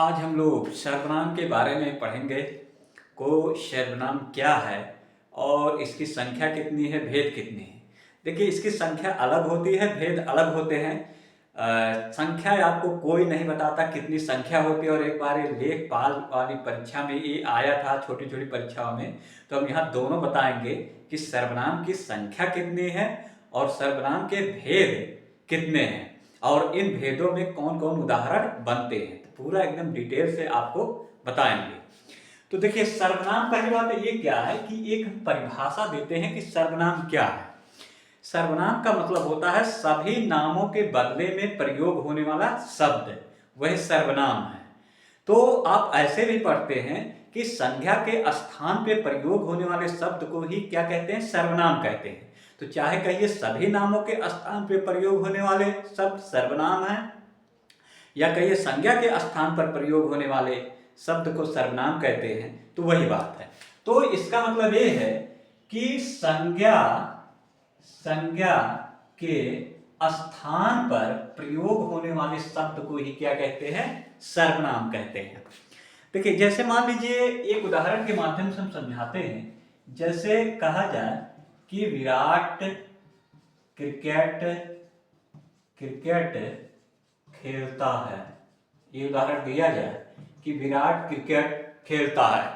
आज हम लोग सर्वनाम के बारे में पढ़ेंगे को सर्वनाम क्या है और इसकी संख्या कितनी है, भेद कितनी है। देखिए, इसकी संख्या अलग होती है, भेद अलग होते हैं। संख्या आपको कोई नहीं बताता कितनी संख्या होती है। और एक बार ये लेखपाल वाली परीक्षा में ये आया था, छोटी छोटी परीक्षाओं में। तो हम यहाँ दोनों बताएंगे कि सर्वनाम की संख्या कितनी है और सर्वनाम के भेद कितने हैं और इन भेदों में कौन कौन उदाहरण बनते हैं। तो पूरा एकदम डिटेल से आपको बताएंगे। तो देखिए, सर्वनाम, पहली बात ये क्या है कि एक परिभाषा देते हैं कि सर्वनाम क्या है। सर्वनाम का मतलब होता है सभी नामों के बदले में प्रयोग होने वाला शब्द, वह सर्वनाम है। तो आप ऐसे भी पढ़ते हैं कि संज्ञा के स्थान पे प्रयोग होने वाले शब्द को ही क्या कहते हैं, सर्वनाम कहते हैं। तो चाहे कहिए सभी नामों के स्थान पे प्रयोग होने वाले शब्द सर्वनाम है, या कहिए संज्ञा के स्थान पर प्रयोग होने वाले शब्द को सर्वनाम कहते हैं, तो वही बात है। तो इसका मतलब ये है कि संज्ञा के स्थान पर प्रयोग होने वाले शब्द को ही क्या कहते हैं, सर्वनाम कहते हैं। देखिए, जैसे मान लीजिए एक उदाहरण के माध्यम से हम समझाते हैं। जैसे कहा जाए कि विराट क्रिकेट क्रिकेट खेलता है। ये उदाहरण दिया जाए कि विराट क्रिकेट खेलता है।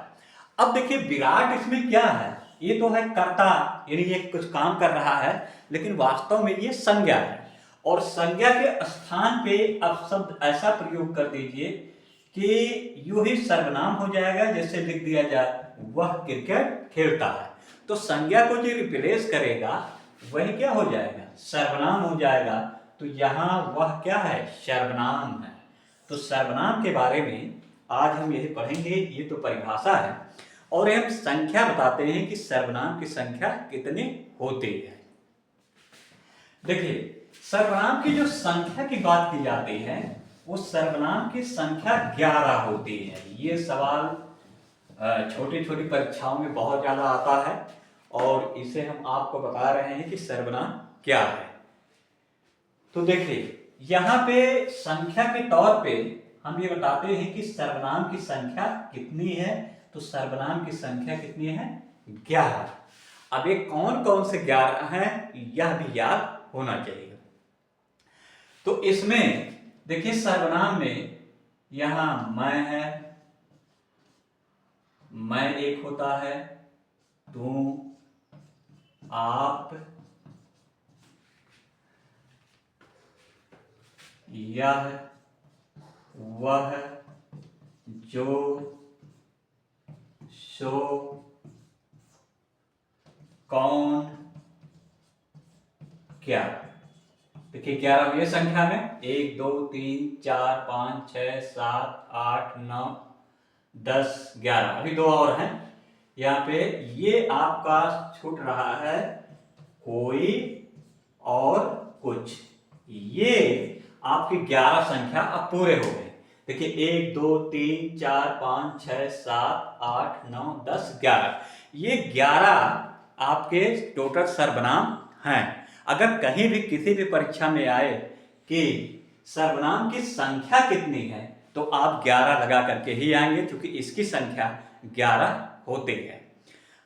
अब देखिए, विराट इसमें क्या है, ये तो है कर्ता, यानी ये कुछ काम कर रहा है, लेकिन वास्तव में ये संज्ञा है। और संज्ञा के स्थान पे अब शब्द ऐसा प्रयोग कर दीजिए कि यूं ही सर्वनाम हो जाएगा। जैसे लिख दिया जाए वह क्रिकेट खेलता है, तो संज्ञा को जो रिप्लेस करेगा वही क्या हो जाएगा, सर्वनाम हो जाएगा। तो यहाँ वह क्या है, सर्वनाम है। तो सर्वनाम के बारे में आज हम यही पढ़ेंगे। ये तो परिभाषा है और हम संख्या बताते हैं कि सर्वनाम की संख्या कितनी होती है। देखिए, सर्वनाम की जो संख्या की बात की जाती है वो सर्वनाम की संख्या 11 होती है। ये सवाल छोटी छोटी परीक्षाओं में बहुत ज्यादा आता है और इसे हम आपको बता रहे हैं कि सर्वनाम क्या है। तो देखिए, यहाँ पे संख्या के तौर पे हम ये बताते हैं कि सर्वनाम की संख्या कितनी है। तो सर्वनाम की संख्या कितनी है, 11। अब ये कौन कौन से 11 हैं, यह भी याद होना चाहिए। तो इसमें देखिए, सर्वनाम में यहां मैं है, मैं एक होता है, तुम, आप, यह, वह, जो, सो, कौन, क्या। देखिए, 11 ये संख्या में 1 2 3 4 5 6 7 8 9 10 11, अभी दो और हैं यहाँ पे। ये आपका छूट रहा है कोई और कुछ। ये आपकी 11 संख्या अब पूरे हो गए। देखिए, 1 2 3 4 5 6 7 8 9 10 11, ये 11 आपके टोटल सर्वनाम हैं। अगर कहीं भी किसी भी परीक्षा में आए कि सर्वनाम की संख्या कितनी है, तो आप 11 लगा करके ही आएंगे, क्योंकि इसकी संख्या 11 होती है।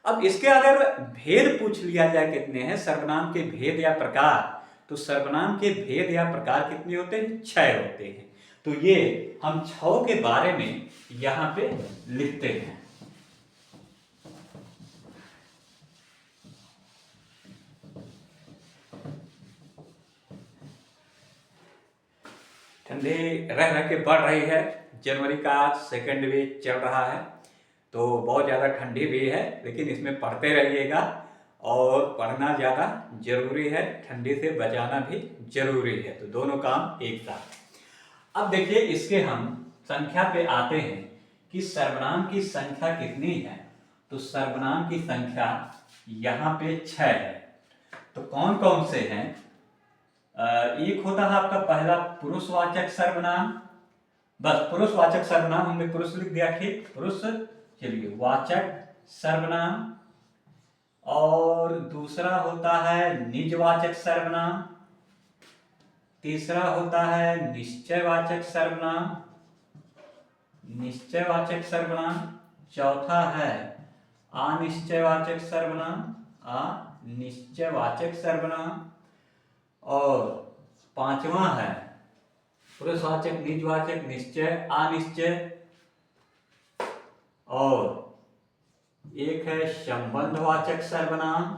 अब इसके अगर भेद पूछ लिया जाए कितने हैं, सर्वनाम के भेद या प्रकार, तो सर्वनाम के भेद या प्रकार कितने होते हैं, 6 होते हैं। तो ये हम 6 के बारे में यहां पे लिखते हैं। ठंडी रह रह के बढ़ रही है। जनवरी का सेकेंड वीक चल रहा है, तो बहुत ज़्यादा ठंडी भी है, लेकिन इसमें पढ़ते रहिएगा और पढ़ना ज़्यादा जरूरी है, ठंडी से बचाना भी जरूरी है। तो दोनों काम एक साथ। अब देखिए, इसके हम संख्या पे आते हैं कि सर्वनाम की संख्या कितनी है। तो सर्वनाम की संख्या यहाँ पे 6 है। तो कौन कौन से हैं, एक होता है आपका पहला पुरुषवाचक सर्वनाम। बस पुरुषवाचक सर्वनाम, हमने पुरुष लिख दिया, ठीक, पुरुष। चलिए, वाचक सर्वनाम। और दूसरा होता है निजवाचक सर्वनाम। तीसरा होता है निश्चयवाचक सर्वनाम। निश्चयवाचक सर्वनाम, चौथा है अनिश्चयवाचक सर्वनाम, अनिश्चयवाचक सर्वनाम, और पांचवा है पुरुषवाचक, निजवाचक, निश्चय, अनिश्चय, और एक है संबंधवाचक सर्वनाम,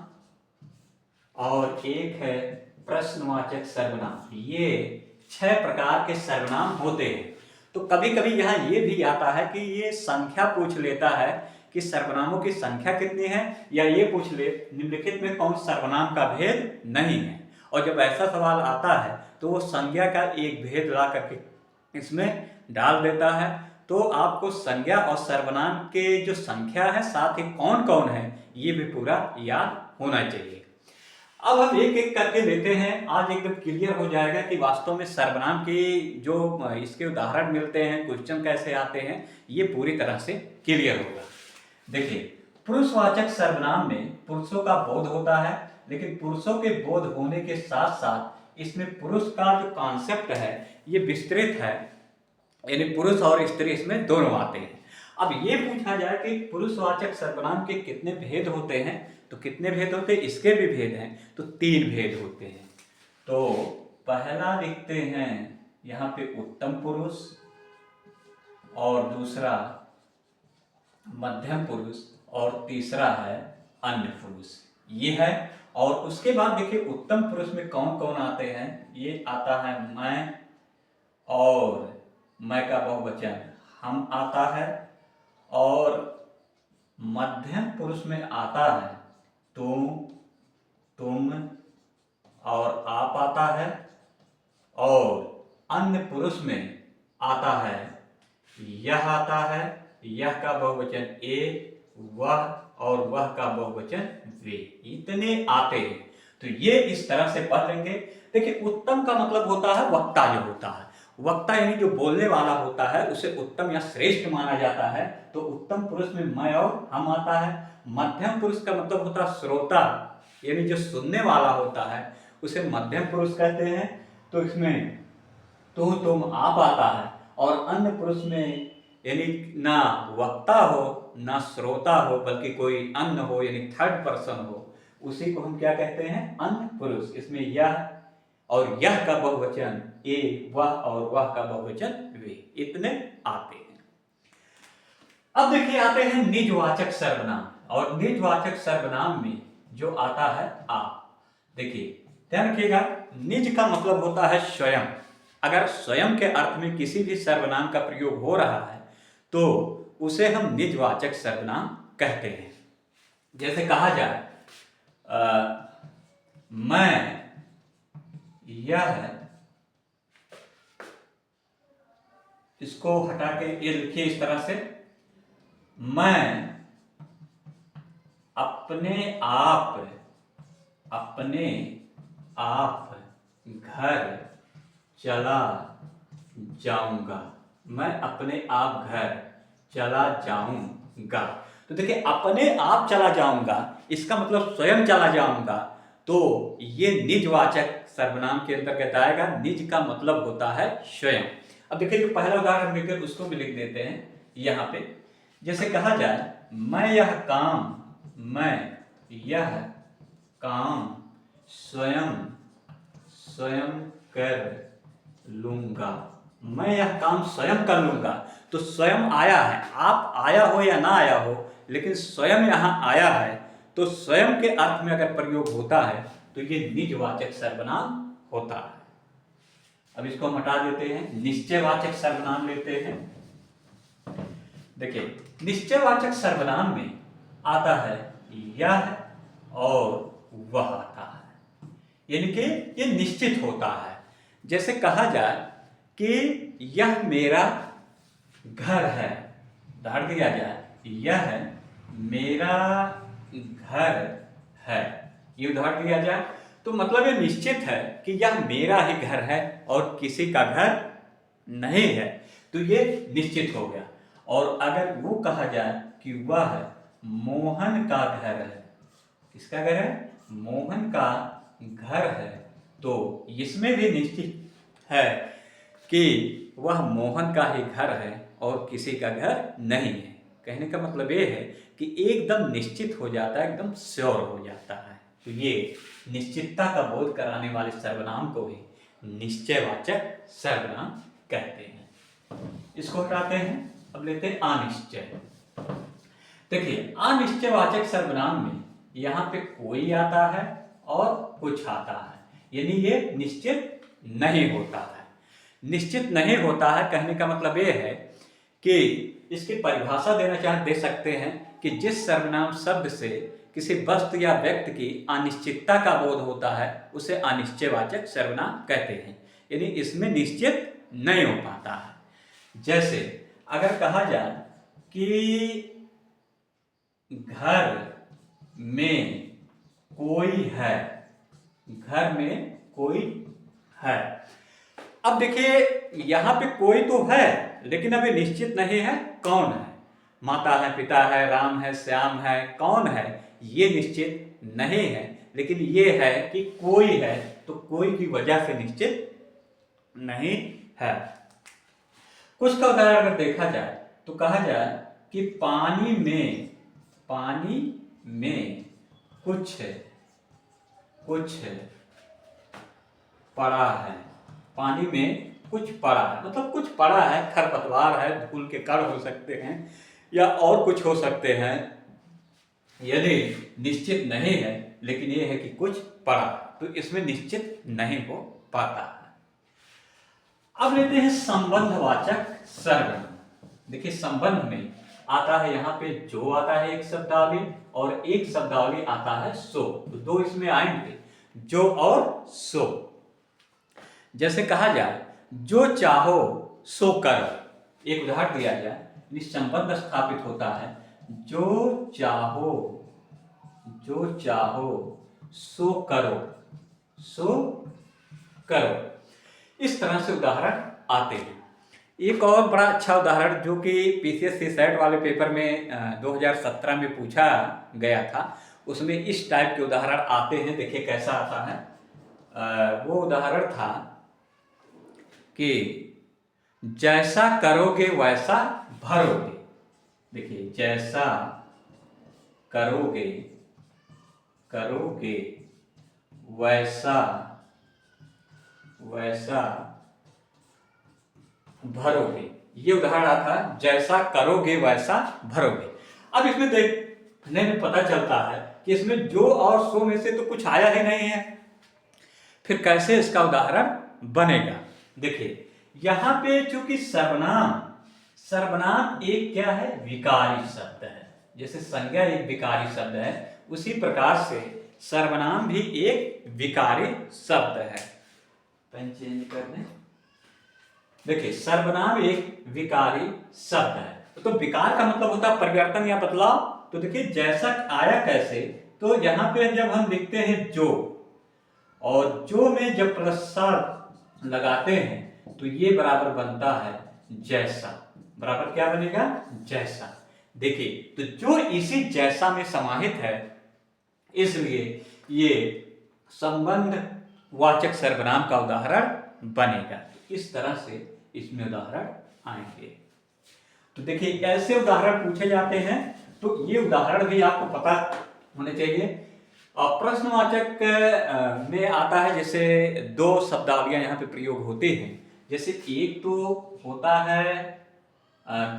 और एक है प्रश्नवाचक सर्वनाम। ये 6 प्रकार के सर्वनाम होते हैं। तो कभी कभी यहाँ ये भी आता है कि ये संख्या पूछ लेता है कि सर्वनामों की संख्या कितनी है, या ये पूछ ले निम्नलिखित में कौन सर्वनाम का भेद नहीं है। और जब ऐसा सवाल आता है तो वो संज्ञा का एक भेद ला करके इसमें डाल देता है। तो आपको संज्ञा और सर्वनाम के जो संख्या है, साथ ही कौन कौन है, ये भी पूरा याद होना चाहिए। अब हम एक एक करके लेते हैं, आज एकदम क्लियर हो जाएगा कि वास्तव में सर्वनाम की जो इसके उदाहरण मिलते हैं, क्वेश्चन कैसे आते हैं, ये पूरी तरह से क्लियर होगा। देखिए, पुरुषवाचक सर्वनाम में पुरुषों का बोध होता है, लेकिन पुरुषों के बोध होने के साथ साथ इसमें पुरुष का जो कॉन्सेप्ट है ये विस्तृत है, यानी पुरुष और स्त्री इसमें दोनों आते हैं। अब ये पूछा जाए कि पुरुषवाचक सर्वनाम के कितने भेद होते हैं, तो कितने भेद होते हैं, इसके भी भेद हैं, तो 3 भेद होते हैं। तो पहला लिखते हैं यहाँ पे उत्तम पुरुष, और दूसरा मध्यम पुरुष, और तीसरा है अन्य पुरुष, ये है। और उसके बाद देखिए उत्तम पुरुष में कौन कौन आते हैं, ये आता है मैं, और मैं का बहुवचन हम आता है, और मध्यम पुरुष में आता है तुम, तुम, और आप आता है, और अन्य पुरुष में आता है यह आता है, यह का बहुवचन ए, वह, और वह का बहुवचन वे, इतने आते हैं। तो ये इस तरह से पढ़ लेंगे। देखिए, उत्तम का मतलब होता है वक्ता, जो होता है वक्ता यानी जो बोलने वाला होता है उसे उत्तम या श्रेष्ठ माना जाता है। तो उत्तम पुरुष में मैं और हम आता है। मध्यम पुरुष का मतलब होता है श्रोता, यानी जो सुनने वाला होता है उसे मध्यम पुरुष कहते हैं। तो इसमें तुम आप आता है। और अन्य पुरुष में यानी ना वक्ता हो ना श्रोता हो, बल्कि कोई अन्य हो, यानी थर्ड पर्सन हो, उसी को हम क्या कहते हैं, अन्य पुरुष। इसमें यह और यह का बहुवचन ए, वह, और वह का बहुवचन वे, इतने आते हैं। अब देखिए आते हैं निजवाचक सर्वनाम, और निजवाचक सर्वनाम में जो आता है आप। देखिए ध्यान रखिएगा, निज का मतलब होता है स्वयं। अगर स्वयं के अर्थ में किसी भी सर्वनाम का प्रयोग हो रहा है तो उसे हम निजवाचक सर्वनाम कहते हैं। जैसे कहा जाए मैं यह, इसको हटा के ये लिखिए इस तरह से, मैं अपने आप घर चला जाऊंगा। मैं अपने आप घर चला जाऊंगा। तो देखिए, अपने आप चला जाऊंगा, इसका मतलब स्वयं चला जाऊंगा। तो ये निजवाचक सर्वनाम के अंतर्गत आएगा। निज का मतलब होता है स्वयं। अब देखिए, जो पहला उदाहरण लेकर उसको भी लिख देते हैं यहाँ पे। जैसे कहा जाए मैं यह काम स्वयं कर लूंगा। मैं यह काम स्वयं कर लूंगा। तो स्वयं आया है, आप आया हो या ना आया हो, लेकिन स्वयं यहाँ आया है। तो स्वयं के अर्थ में अगर प्रयोग होता है तो ये निजवाचक सर्वनाम होता है। अब इसको हम हटा देते हैं, निश्चयवाचक सर्वनाम लेते हैं। देखिए, निश्चयवाचक सर्वनाम में आता है यह और वह आता है, यानी कि ये निश्चित होता है। जैसे कहा जाए कि यह मेरा घर है, उदाहरण दिया जाए यह मेरा घर है, ये उदाहरण दिया जाए तो मतलब ये निश्चित है कि यह मेरा ही घर है और किसी का घर नहीं है। तो ये निश्चित हो गया। और अगर वो कहा जाए कि वह मोहन का घर है, किसका घर है, मोहन का घर है, तो इसमें भी निश्चित है कि वह मोहन का ही घर है और किसी का घर नहीं है। कहने का मतलब ये है कि एकदम निश्चित हो जाता है, एकदम श्योर हो जाता है। तो ये निश्चितता का बोध कराने वाले सर्वनाम को ही निश्चयवाचक सर्वनाम कहते हैं। इसको हटाते हैं, अब लेते हैं अनिश्चय। देखिए अनिश्चयवाचक सर्वनाम में यहाँ पे कोई आता है और कुछ आता है, यानी ये निश्चित नहीं होता है। निश्चित नहीं होता है कहने का मतलब ये है कि इसकी परिभाषा देना चाहे दे सकते हैं कि जिस सर्वनाम शब्द से किसी वस्तु या व्यक्ति की अनिश्चितता का बोध होता है उसे अनिश्चयवाचक सर्वनाम कहते हैं, यानी इसमें निश्चित नहीं हो पाता है। जैसे अगर कहा जाए कि घर में कोई है, घर में कोई है। अब देखिए यहां पे कोई तो है लेकिन अभी निश्चित नहीं है कौन है। माता है, पिता है, राम है, श्याम है, कौन है ये निश्चित नहीं है, लेकिन ये है कि कोई है, तो कोई की वजह से निश्चित नहीं है। कुछ का उदाहरण अगर देखा जाए तो कहा जाए कि पानी में कुछ पड़ा है। पानी में कुछ पड़ा है मतलब कुछ पड़ा है, खरपतवार है, धूल के कण हो सकते हैं या और कुछ हो सकते हैं, यदि निश्चित नहीं है लेकिन ये है कि कुछ पड़ा, तो इसमें निश्चित नहीं हो पाता है। अब लेते हैं संबंधवाचक सर्वनाम। देखिए संबंध में आता है यहाँ पे जो आता है एक शब्दावली और एक शब्दावली आता है सो, तो दो इसमें आएंगे, जो और सो। जैसे कहा जाए जो चाहो सो करो, एक उदाहरण दिया जाए, संबंध स्थापित होता है जो चाहो सो करो। इस तरह से उदाहरण आते हैं। एक और बड़ा अच्छा उदाहरण जो कि पीसीएस सेट वाले पेपर में 2017 में पूछा गया था, उसमें इस टाइप के उदाहरण आते हैं। देखिए कैसा आता है। वो उदाहरण था कि जैसा करोगे वैसा भरोगे। देखिए जैसा करोगे वैसा भरोगे, ये उदाहरण आता है जैसा करोगे वैसा भरोगे। अब इसमें देखने में पता चलता है कि इसमें जो और सो में से तो कुछ आया ही नहीं है, फिर कैसे इसका उदाहरण बनेगा। देखिए यहां पे चूंकि सर्वनाम एक क्या है, विकारी शब्द है। जैसे संज्ञा एक विकारी शब्द है, उसी प्रकार से सर्वनाम भी एक विकारी शब्द है। पेन चेंज करने। देखिए सर्वनाम एक विकारी शब्द है, तो विकार का मतलब होता है परिवर्तन या बदलाव। तो देखिए जैसा आया कैसे, तो यहाँ पे जब हम लिखते हैं जो, और जो में जब प्लस लगाते हैं तो ये बराबर बनता है जैसा। बराबर क्या बनेगा, जैसा। देखिए तो जो इसी जैसा में समाहित है, इसलिए ये संबंध वाचक सर्वनाम का उदाहरण बनेगा। इस तरह से इसमें उदाहरण आएंगे। तो देखिए ऐसे उदाहरण पूछे जाते हैं, तो ये उदाहरण भी आपको पता होने चाहिए। और प्रश्नवाचक में आता है जैसे दो शब्दावलियां यहाँ पे प्रयोग होती हैं। जैसे एक तो होता है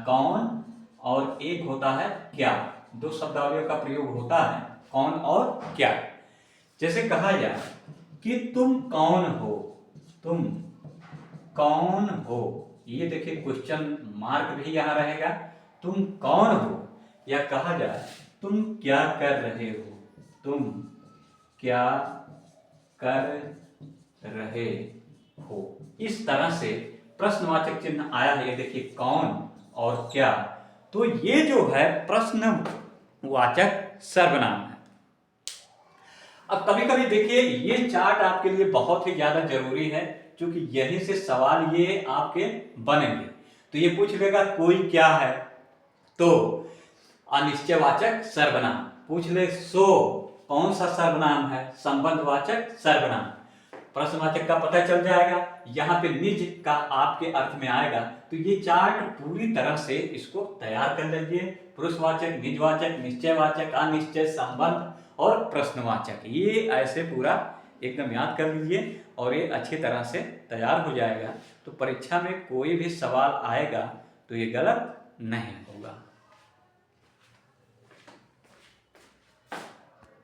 कौन और एक होता है क्या। दो शब्दावलियों का प्रयोग होता है कौन और क्या। जैसे कहा जाए कि तुम कौन हो, ये देखिए क्वेश्चन मार्क भी यहां रहेगा, तुम कौन हो। या कहा जाए तुम क्या कर रहे हो, इस तरह से प्रश्नवाचक चिन्ह आया है। ये देखिए कौन और क्या, तो ये जो है प्रश्नवाचक सर्वनाम है। अब कभी कभी देखिए ये चार्ट आपके लिए बहुत ही ज्यादा जरूरी है, क्योंकि यहीं से सवाल ये आपके बनेंगे। तो ये पूछ लेगा कोई क्या है, तो अनिश्चयवाचक सर्वनाम। पूछ ले सो कौन सा सर्वनाम है, संबंधवाचक सर्वनाम। प्रश्नवाचक का पता चल जाएगा, यहाँ पे निज का आपके अर्थ में आएगा। तो ये चार्ट पूरी तरह से इसको तैयार कर लीजिए। पुरुषवाचक, निजवाचक, निश्चयवाचक, अनिश्चय, संबंध और प्रश्नवाचक, ये ऐसे पूरा एकदम याद कर लीजिए और ये अच्छी तरह से तैयार हो जाएगा। तो परीक्षा में कोई भी सवाल आएगा तो ये गलत नहीं होगा।